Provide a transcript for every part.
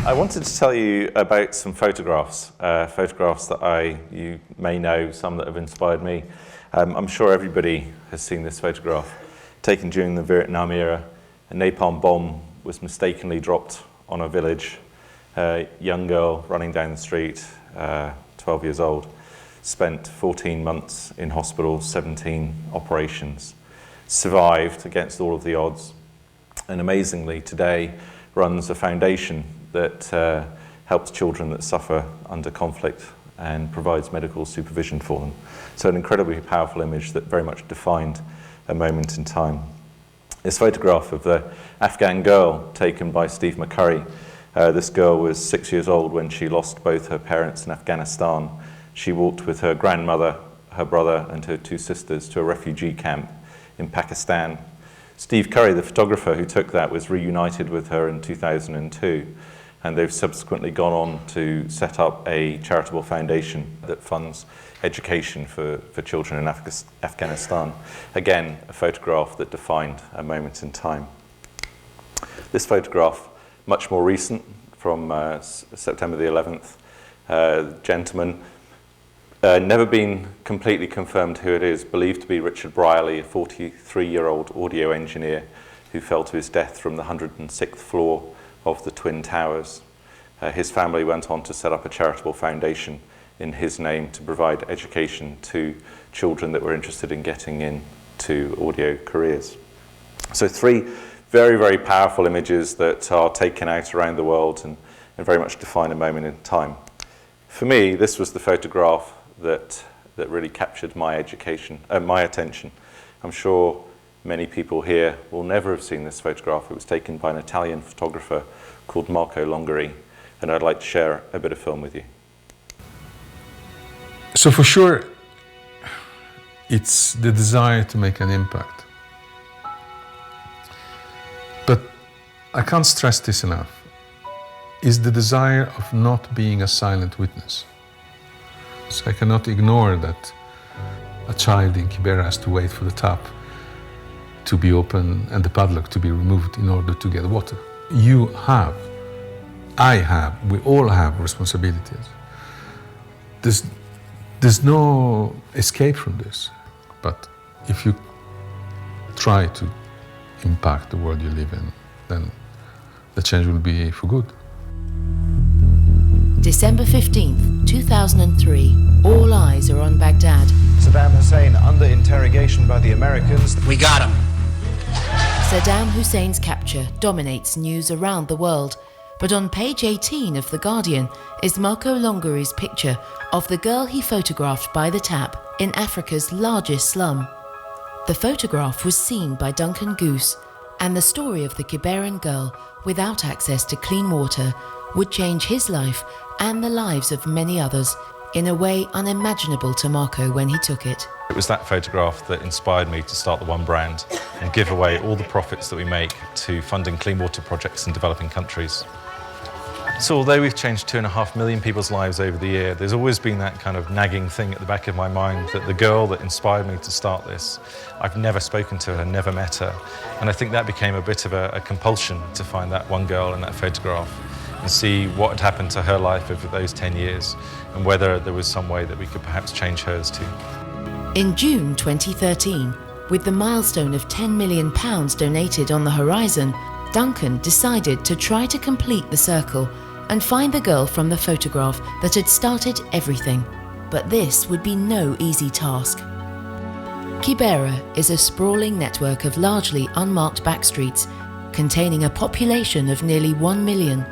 I wanted to tell you about some photographs that you may know, some that have inspired me. I'm sure everybody has seen this photograph taken during the Vietnam era. A napalm bomb was mistakenly dropped on a village. A young girl running down the street, 12 years old, spent 14 months in hospital, 17 operations, survived against all of the odds, and amazingly today runs a foundation that helps children that suffer under conflict and provides medical supervision for them. So an incredibly powerful image that very much defined a moment in time. This photograph of the Afghan girl taken by Steve McCurry. This girl was 6 years old when she lost both her parents in Afghanistan. She walked with her grandmother, her brother, and her two sisters to a refugee camp in Pakistan. Steve Curry, the photographer who took that, was reunited with her in 2002, and they've subsequently gone on to set up a charitable foundation that funds education for children in Afghanistan. Again, a photograph that defined a moment in time. This photograph, much more recent, from September the 11th, gentleman, never been completely confirmed who it is, believed to be Richard Brierley, a 43-year-old audio engineer who fell to his death from the 106th floor of the Twin Towers. His family went on to set up a charitable foundation in his name to provide education to children that were interested in getting into audio careers. So three very, very powerful images that are taken out around the world and very much define a moment in time. For me, this was the photograph that really captured my attention. I'm sure many people here will never have seen this photograph. It was taken by an Italian photographer called Marco Longeri, and I'd like to share a bit of film with you. So for sure, it's the desire to make an impact. But I can't stress this enough, is the desire of not being a silent witness. So I cannot ignore that a child in Kibera has to wait for the tap to be open and the padlock to be removed in order to get water. You have, I have, we all have responsibilities. There's no escape from this, but if you try to impact the world you live in, then the change will be for good. December 15th, 2003. All eyes are on Baghdad. Saddam Hussein under interrogation by the Americans. We got him. Saddam Hussein's capture dominates news around the world. But on page 18 of The Guardian is Marco Longeri's picture of the girl he photographed by the tap in Africa's largest slum. The photograph was seen by Duncan Goose, and the story of the Kiberan girl without access to clean water would change his life and the lives of many others in a way unimaginable to Marco when he took it. It was that photograph that inspired me to start the One brand and give away all the profits that we make to funding clean water projects in developing countries. So although we've changed 2.5 million people's lives over the year, there's always been that kind of nagging thing at the back of my mind that the girl that inspired me to start this, I've never spoken to her, never met her. And I think that became a bit of a compulsion to find that one girl in that photograph and see what had happened to her life over those 10 years and whether there was some way that we could perhaps change hers too. In June 2013, with the milestone of £10 million donated on the horizon, Duncan decided to try to complete the circle and find the girl from the photograph that had started everything. But this would be no easy task. Kibera is a sprawling network of largely unmarked backstreets, containing a population of nearly 1 million.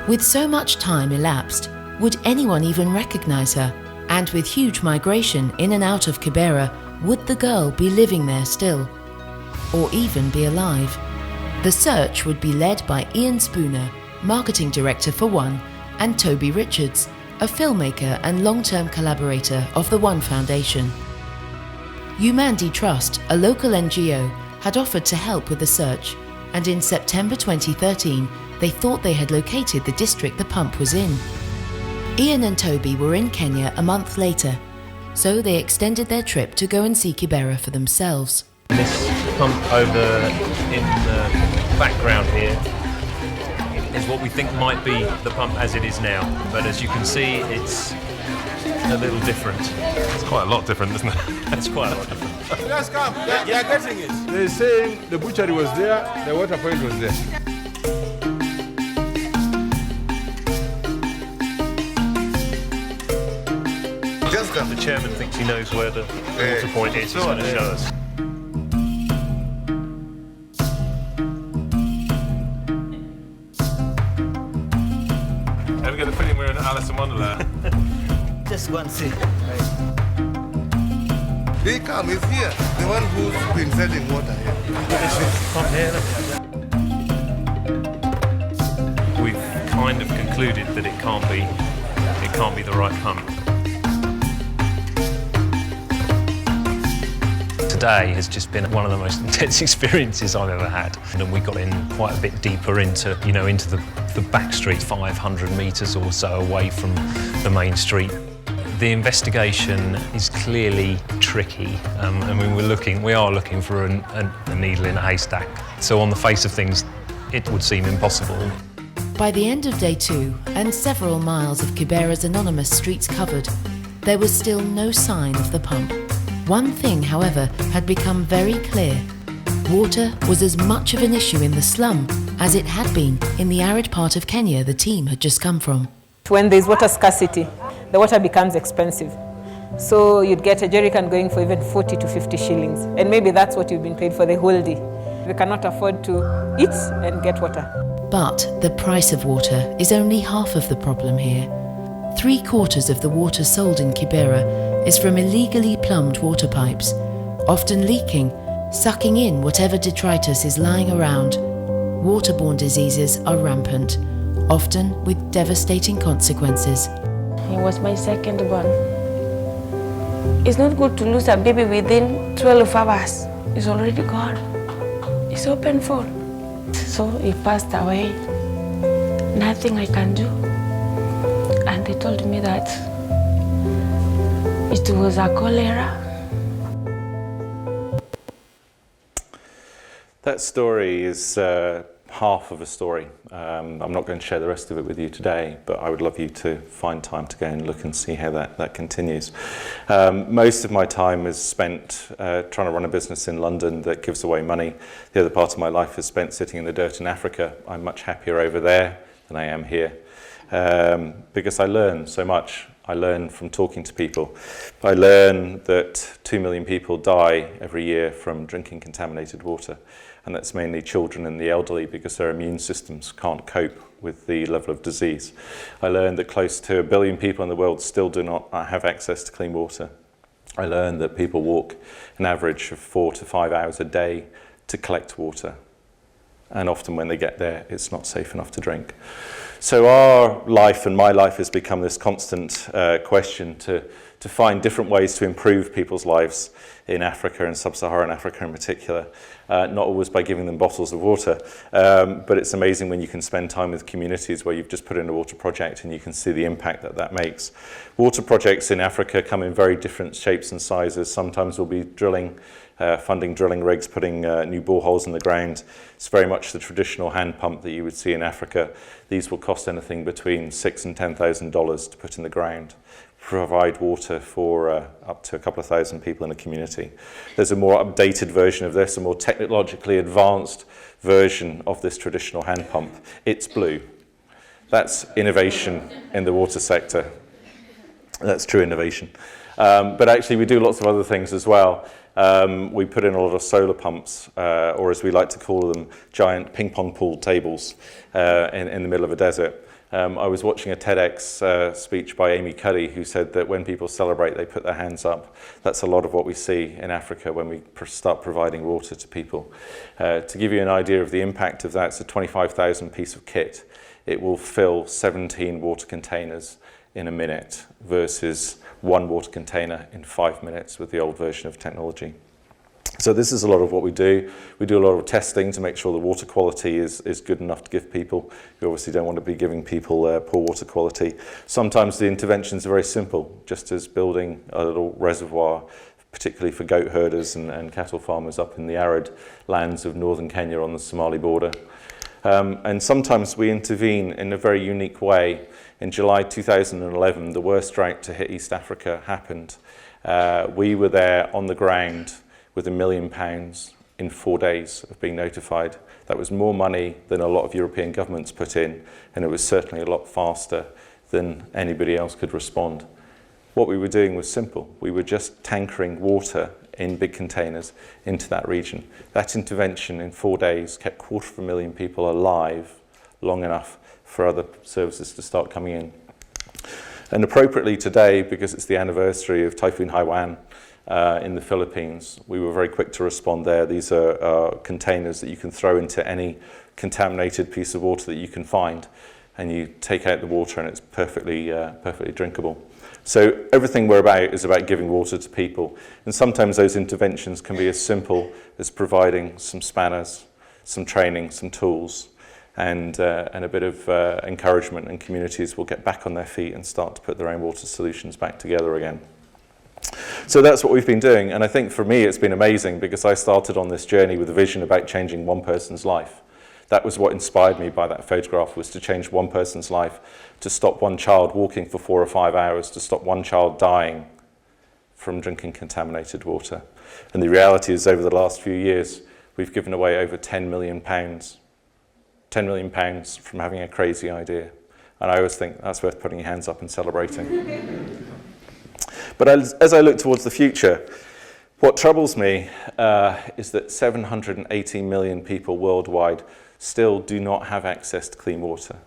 With so much time elapsed, would anyone even recognize her? And with huge migration in and out of Kibera, would the girl be living there still? Or even be alive? The search would be led by Ian Spooner, marketing director for One, and Toby Richards, a filmmaker and long-term collaborator of the One Foundation. Humandi Trust, a local NGO, had offered to help with the search, and in September 2013, they thought they had located the district the pump was in. Ian and Toby were in Kenya a month later, so they extended their trip to go and see Kibera for themselves. This pump over in the background here is what we think might be the pump as it is now. But as you can see, it's a little different. It's quite a lot different, isn't it? It's quite a lot different. Let's come. They are getting it. They're saying the butchery was there, the water point was there. Just come. The chairman thinks he knows where the water point is. He's going to show us. Have we got the feeling we're in Alice in Wonderland? Just one thing. They come, it's here. The one who's been selling water here. We've kind of concluded that it can't be the right pump. Today has just been one of the most intense experiences I've ever had. And we got in quite a bit deeper into the back street, 500 metres or so away from the main street. The investigation is clearly tricky. I mean, we are looking for a needle in a haystack. So on the face of things, it would seem impossible. By the end of day 2, and several miles of Kibera's anonymous streets covered, there was still no sign of the pump. One thing, however, had become very clear. Water was as much of an issue in the slum as it had been in the arid part of Kenya the team had just come from. When there's water scarcity, the water becomes expensive. So you'd get a jerrycan going for even 40 to 50 shillings. And maybe that's what you've been paid for the whole day. We cannot afford to eat and get water. But the price of water is only half of the problem here. 3/4 of the water sold in Kibera is from illegally plumbed water pipes, often leaking, sucking in whatever detritus is lying around. Waterborne diseases are rampant, often with devastating consequences. He was my second born. It's not good to lose a baby within 12 hours. It's already gone. It's so painful. So he passed away. Nothing I can do. And they told me that it was a cholera. That story is half of a story. I'm not going to share the rest of it with you today, but I would love you to find time to go and look and see how that continues. Most of my time is spent trying to run a business in London that gives away money. The other part of my life is spent sitting in the dirt in Africa. I'm much happier over there than I am here, because I learn so much. I learn from talking to people. I learn that 2 million people die every year from drinking contaminated water, and that's mainly children and the elderly because their immune systems can't cope with the level of disease. I learned that close to 1 billion people in the world still do not have access to clean water. I learned that people walk an average of 4 to 5 hours a day to collect water, and often when they get there, it's not safe enough to drink. So our life and my life has become this constant question to find different ways to improve people's lives in Africa and sub-Saharan Africa in particular, not always by giving them bottles of water, but it's amazing when you can spend time with communities where you've just put in a water project and you can see the impact that makes. Water projects in Africa come in very different shapes and sizes. Sometimes we'll be funding drilling rigs, putting new boreholes in the ground. It's very much the traditional hand pump that you would see in Africa. These will cost anything between $6,000 and $10,000 to put in the ground, provide water for up to a couple of thousand people in a community. There's a more updated version of this, a more technologically advanced version of this traditional hand pump. It's blue. That's innovation in the water sector. That's true innovation. But actually we do lots of other things as well. We put in a lot of solar pumps, or as we like to call them, giant ping pong pool tables in the middle of a desert. I was watching a TEDx speech by Amy Cuddy, who said that when people celebrate, they put their hands up. That's a lot of what we see in Africa when we start providing water to people. To give you an idea of the impact of that, it's a 25,000 piece of kit. It will fill 17 water containers in a minute versus 1 water container in 5 minutes with the old version of technology. So this is a lot of what we do. We do a lot of testing to make sure the water quality is good enough to give people. You obviously don't want to be giving people poor water quality. Sometimes the interventions are very simple, just as building a little reservoir, particularly for goat herders and cattle farmers up in the arid lands of northern Kenya on the Somali border. And sometimes we intervene in a very unique way. In July 2011, the worst drought to hit East Africa happened. We were there on the ground with £1 million in 4 days of being notified. That was more money than a lot of European governments put in, and it was certainly a lot faster than anybody else could respond. What we were doing was simple. We were just tankering water in big containers into that region. That intervention in 4 days kept 250,000 people alive long enough for other services to start coming in. And appropriately today, because it's the anniversary of Typhoon Haiyan in the Philippines, we were very quick to respond there. These are containers that you can throw into any contaminated piece of water that you can find, and you take out the water and it's perfectly drinkable. So everything we're about is about giving water to people. And sometimes those interventions can be as simple as providing some spanners, some training, some tools, and a bit of encouragement, and communities will get back on their feet and start to put their own water solutions back together again. So that's what we've been doing. And I think for me it's been amazing, because I started on this journey with a vision about changing one person's life. That was what inspired me by that photograph, was to change one person's life, to stop one child walking for 4 or 5 hours, to stop one child dying from drinking contaminated water. And the reality is, over the last few years, we've given away over £10 million. £10 million from having a crazy idea. And I always think that's worth putting your hands up and celebrating. But as I look towards the future, what troubles me is that 780 million people worldwide still do not have access to clean water.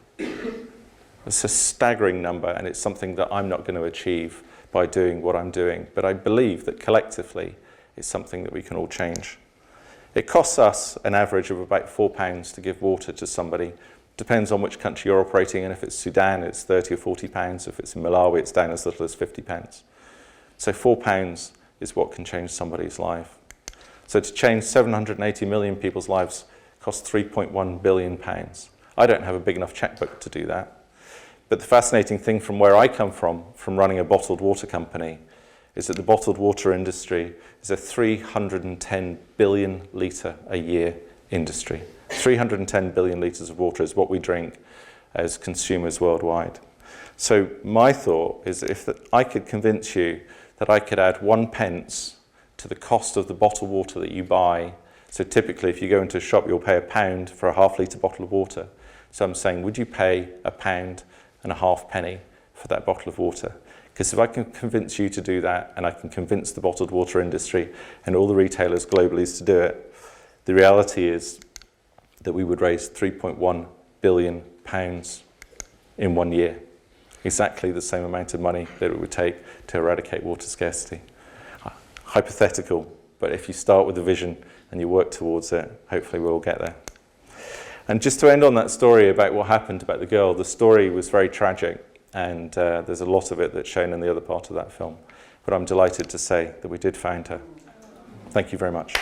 It's a staggering number, and it's something that I'm not going to achieve by doing what I'm doing. But I believe that collectively it's something that we can all change. It costs us an average of about £4 to give water to somebody. Depends on which country you're operating in. If it's Sudan, it's £30 or £40. If it's in Malawi, it's down as little as £50. So £4 is what can change somebody's life. So to change 780 million people's lives costs £3.1 billion. I don't have a big enough checkbook to do that. But the fascinating thing from where I come from running a bottled water company, is that the bottled water industry is a 310 billion litre a year industry. 310 billion litres of water is what we drink as consumers worldwide. So my thought is, if I could convince you that I could add 1 pence to the cost of the bottled water that you buy. So typically if you go into a shop, you'll pay £1 for a half-litre bottle of water. So I'm saying, would you pay £1.50 for that bottle of water? Because if I can convince you to do that, and I can convince the bottled water industry and all the retailers globally to do it, the reality is that we would raise £3.1 billion in 1 year. Exactly the same amount of money that it would take to eradicate water scarcity. Hypothetical, but if you start with a vision and you work towards it, hopefully we'll get there. And just to end on that story about what happened about the girl, the story was very tragic, and there's a lot of it that's shown in the other part of that film. But I'm delighted to say that we did find her. Thank you very much.